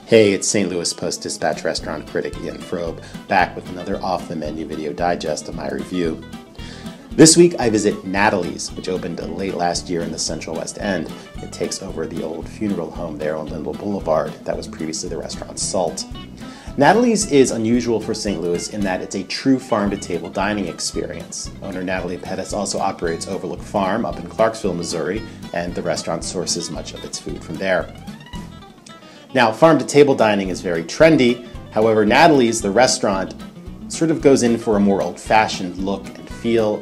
Hey, it's St. Louis Post-Dispatch restaurant critic Ian Froeb, back with another off-the-menu video digest of my review. This week I visit Nathalie's, which opened late last year in the Central West End. It takes over the old funeral home there on Lindell Boulevard that was previously the restaurant Salt. Nathalie's is unusual for St. Louis in that it's a true farm-to-table dining experience. Owner Nathalie Pettis also operates Overlook Farm up in Clarksville, Missouri, and the restaurant sources much of its food from there. Now, farm-to-table dining is very trendy. However, Nathalie's, the restaurant, sort of goes in for a more old-fashioned look and feel.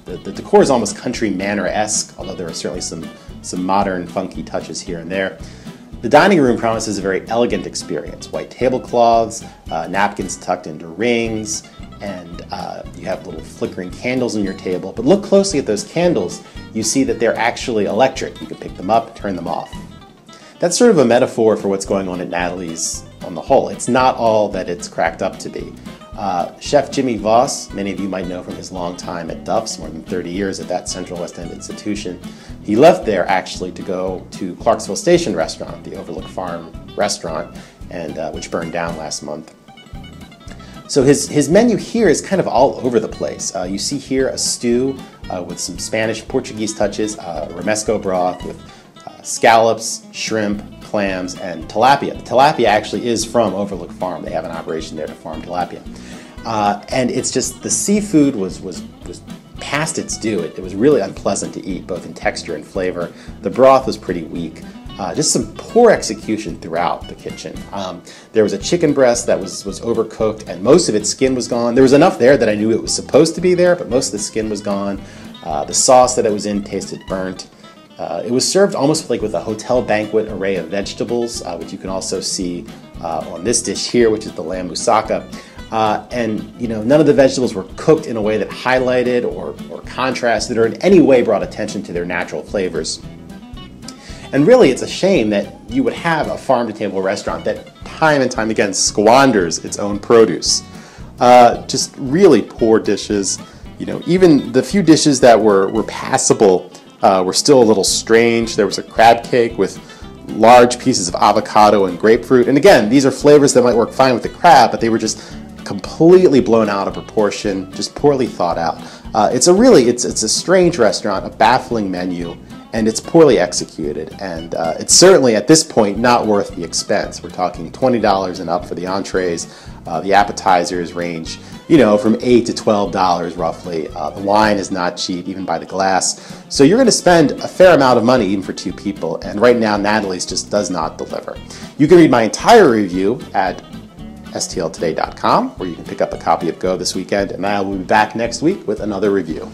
The decor is almost country manor-esque, although there are certainly some modern, funky touches here and there. The dining room promises a very elegant experience. White tablecloths, napkins tucked into rings, and you have little flickering candles on your table. But look closely at those candles. You see that they're actually electric. You can pick them up, turn them off. That's sort of a metaphor for what's going on at Nathalie's on the whole. It's not all that it's cracked up to be. Chef Jimmy Voss, many of you might know from his long time at Duff's, more than 30 years at that Central West End institution. He left there actually to go to Clarksville Station restaurant, the Overlook Farm restaurant, and which burned down last month. So his menu here is kind of all over the place. You see here a stew with some Spanish Portuguese touches, romesco broth with scallops, shrimp, clams, and tilapia. The tilapia actually is from Overlook Farm. They have an operation there to farm tilapia. And it's just, the seafood was past its due. It was really unpleasant to eat, both in texture and flavor. The broth was pretty weak. Just some poor execution throughout the kitchen. There was a chicken breast that was overcooked, and most of its skin was gone. There was enough there that I knew it was supposed to be there, but most of the skin was gone. The sauce that it was in tasted burnt. It was served almost like with a hotel banquet array of vegetables, which you can also see on this dish here, which is the lamb moussaka. And you know, none of the vegetables were cooked in a way that highlighted or contrasted or in any way brought attention to their natural flavors. And really, it's a shame that you would have a farm-to-table restaurant that time and time again squanders its own produce. Just really poor dishes. You know, even the few dishes that were passable were still a little strange. There was a crab cake with large pieces of avocado and grapefruit. And again, these are flavors that might work fine with the crab, but they were just completely blown out of proportion, just poorly thought out. It's a strange restaurant, a baffling menu, and it's poorly executed. And it's certainly at this point not worth the expense. We're talking $20 and up for the entrees. The appetizers range, you know, from $8 to $12 roughly. The wine is not cheap, even by the glass. So you're going to spend a fair amount of money, even for two people. And right now, Nathalie's just does not deliver. You can read my entire review at stltoday.com, where you can pick up a copy of Go this weekend. And I will be back next week with another review.